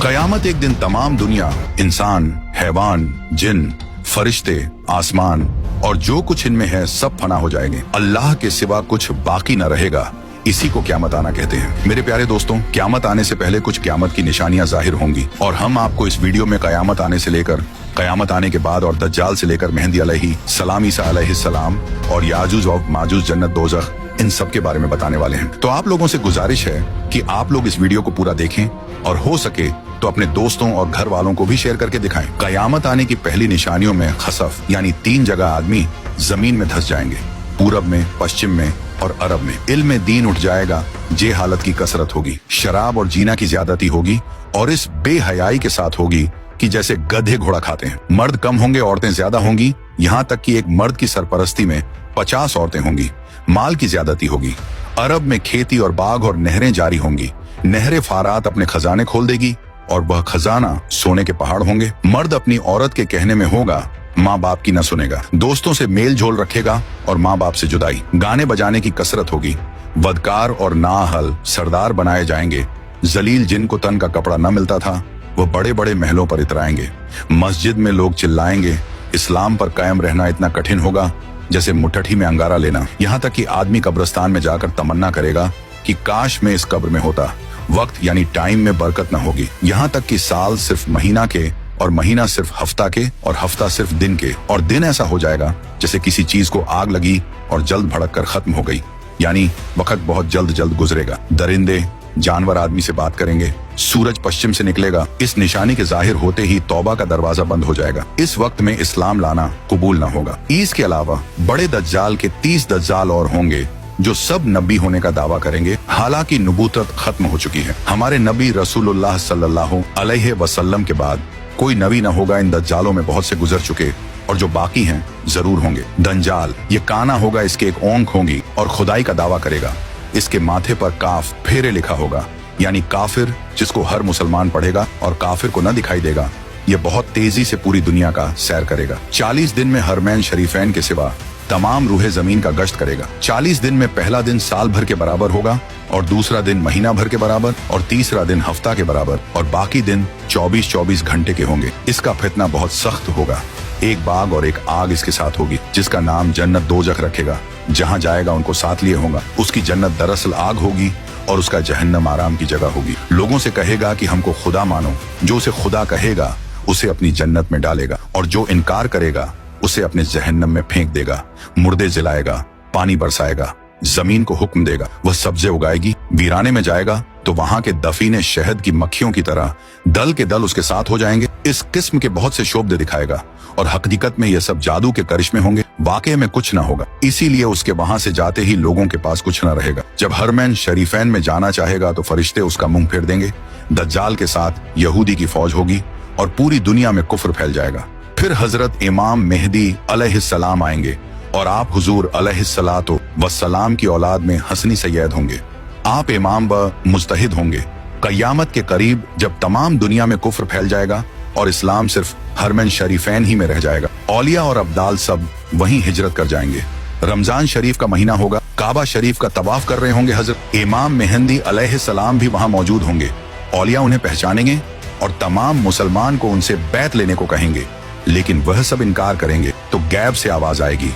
कयामत एक दिन तमाम दुनिया, इंसान, हैवान, जिन, फरिश्ते, आसमान और जो कुछ इनमें है सब फना हो जाएंगे। अल्लाह के सिवा कुछ बाकी न रहेगा। इसी को क़यामत आना कहते हैं। मेरे प्यारे दोस्तों, क़यामत आने से पहले कुछ क़यामत की निशानियां जाहिर होंगी और हम आपको इस वीडियो में क़यामत आने से लेकर क़यामत आने के बाद और दज्जाल से लेकर मेहदी अलैहिस्सलाम, ईसा अलैहिस्सलाम और याजूज और माजूज, जन्नत, दोज़ख, इन सब के बारे में बताने वाले हैं। तो आप लोगों से गुजारिश है कि आप लोग इस वीडियो को पूरा देखें और हो सके तो अपने दोस्तों और घर वालों को भी शेयर करके दिखाएं। कयामत आने की पहली निशानियों में खसफ यानी 3 जगह आदमी जमीन में धंस जाएंगे, पूरब में, पश्चिम में और अरब में। इल्म दीन उठ जाएगा, जे हालत की कसरत होगी, शराब और जीना की ज्यादती होगी और इस बेहयाई के साथ होगी कि जैसे गधे घोड़ा खाते हैं। मर्द कम होंगे, औरतें ज्यादा होंगी, यहाँ तक कि एक मर्द की सरपरस्ती में 50 औरतें होंगी। माल की ज्यादती होगी। अरब में खेती और बाग और नहरें जारी होंगी। नहरें फारात अपने खजाने खोल देगी और वह खजाना सोने के पहाड़ होंगे। मर्द अपनी औरत के कहने में होगा, माँ बाप की न सुनेगा। दोस्तों से मेल झोल रखेगा और माँ बाप से जुदाई। गाने बजाने की कसरत होगी। वदकार और नाअहल सरदार बनाए जाएंगे। जलील जिनको तन का कपड़ा न मिलता था वो बड़े बड़े महलों पर इतराएंगे। मस्जिद में लोग चिल्लाएंगे। इस्लाम पर कायम रहना इतना कठिन होगा जैसे मुट्ठी में अंगारा लेना। यहाँ तक कि आदमी कब्रिस्तान में जाकर तमन्ना करेगा कि काश मैं इस कब्र में होता। वक्त यानी टाइम में बरकत न होगी। यहाँ तक कि साल सिर्फ महीना के और महीना सिर्फ हफ्ता के और हफ्ता सिर्फ दिन के और दिन ऐसा हो जाएगा जैसे किसी चीज को आग लगी और जल्द भड़क कर खत्म हो गई, यानी वक्त बहुत जल्द जल्द गुजरेगा। दरिंदे, जानवर आदमी से बात करेंगे। सूरज पश्चिम से निकलेगा। इस निशानी के जाहिर होते ही तौबा का दरवाजा बंद हो जाएगा। इस वक्त में इस्लाम लाना कबूल न होगा। इसके अलावा बड़े दज्जाल के 30 दज्जाल और होंगे जो सब नबी होने का दावा करेंगे। हालांकि नबूवत खत्म हो चुकी है। हमारे नबी रसूलुल्लाह सल्लल्लाहु अलैहि वसल्लम के बाद कोई नबी न होगा। इन दज्जालों में बहुत से गुजर चुके और जो बाकी हैं जरूर होंगे। दंजाल ये काना होगा, इसके एक ओंख होंगी और खुदाई का दावा करेगा। इसके माथे पर काफ फेरे लिखा होगा, यानी काफिर जिसको हर मुसलमान पढ़ेगा और काफिर को न दिखाई देगा। ये बहुत तेजी से पूरी दुनिया का सैर करेगा। 40 दिन में हरमैन शरीफैन के सिवा तमाम रूहे जमीन का गश्त करेगा। 40 दिन में पहला दिन साल भर के बराबर होगा और दूसरा दिन महीना भर के बराबर और तीसरा दिन हफ्ता के बराबर और बाकी दिन 24-24 घंटे के होंगे। इसका फितना बहुत सख्त होगा। एक बाग और एक आग इसके साथ होगी जिसका नाम जन्नत दोज़ख रखेगा। जहाँ जाएगा उनको साथ लिए होगा। उसकी जन्नत दरअसल आग होगी और उसका जहन्नम आराम की जगह होगी। लोगों से कहेगा कि हमको खुदा मानो। जो उसे खुदा कहेगा उसे अपनी जन्नत में डालेगा और जो इनकार करेगा उसे अपने जहन्नम में फेंक देगा। मुर्दे जलाएगा, पानी बरसाएगा, जमीन को हुक्म देगा, वह सब्जे उगाएगी। वीराने में जाएगा तो वहां के दफीने शहद की मक्खियों की तरह दल के दल उसके साथ हो जाएंगे। इस किस्म के बहुत से शोबदे दिखाएगा और हकीकत में यह सब जादू के करिश्मे होंगे। वाकई में कुछ ना होगा। इसीलिए उसके वहां से जाते ही लोगों के पास कुछ न रहेगा। जब हरमैन शरीफैन में जाना चाहेगा तो फरिश्ते उसका मुंह फेर देंगे। दज्जाल के साथ यहूदी की फौज होगी और पूरी दुनिया में कुफ्र फैल जाएगा। फिर हजरत इमाम मेहदी अलैहिस्सलाम आएंगे और आप हुजूर अलैहिस्सलातो वस्सलाम की औलाद में हसनी सैयद होंगे। आप इमाम व मुज्तहिद होंगे। कयामत के करीब जब तमाम दुनिया में कुफ्र फैल जाएगा और इस्लाम सिर्फ हरमैन शरीफैन ही में रह जाएगा, औलिया और अब्दाल सब वहीं हिजरत कर जाएंगे। रमजान शरीफ का महीना होगा। काबा शरीफ का तवाफ कर रहे होंगे हजरत इमाम मेहदी अलैहिस्सलाम भी वहां मौजूद होंगे। औलिया उन्हें पहचानेंगे और तमाम मुसलमान को उनसे बैत लेने को कहेंगे, लेकिन वह सब इनकार करेंगे तो गैब से आवाज आएगी,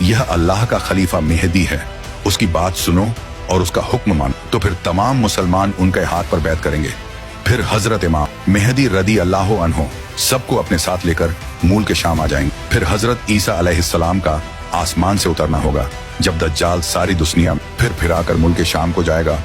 यह अल्लाह का खलीफा मेहदी है, उसकी बात सुनो और उसका हुक्म मानो। तो फिर तमाम मुसलमान उनके हाथ पर बैत करेंगे। फिर हजरत इमाम मेहदी रदी अल्लाह अन्हो सबको अपने साथ लेकर मूल के शाम आ जाएंगे। फिर हजरत ईसा अलैहिस्सलाम का आसमान से उतरना होगा। जब दज्जाल सारी दुनिया फिर फिराकर मुल्क के शाम को जाएगा,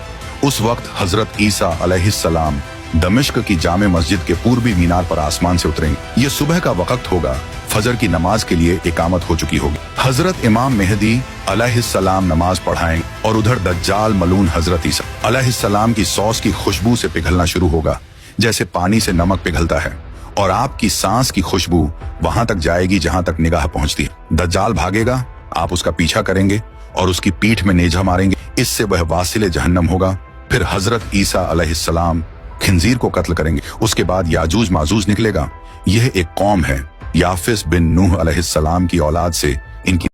उस वक्त हजरत ईसा अलैहिस्सलाम दमिश्क की जामे मस्जिद के पूर्वी मीनार पर आसमान से उतरेंगे। ये सुबह का वक्त होगा। फजर की नमाज के लिए इकामत हो चुकी होगी। हजरत इमाम मेहदी अलैहिस्सलाम नमाज पढ़ाएंगे और उधर दज्जाल मलून हजरत ईसा अलैहिस्सलाम की सॉस की खुशबू से पिघलना शुरू होगा जैसे पानी से नमक पिघलता है और आपकी सांस की खुशबू वहां तक जाएगी जहां तक निगाह पहुंचती है। दज्जाल भागेगा, आप उसका पीछा करेंगे और उसकी पीठ में नेजा मारेंगे। इससे वह वासिले जहन्नम होगा। फिर हजरत ईसा अलैहिस्सलाम खिंजीर को कत्ल करेंगे। उसके बाद याजूज माजूज निकलेगा। यह एक कौम है। याफिस बिन नूह अलैहिस्सलाम की औलाद से इनकी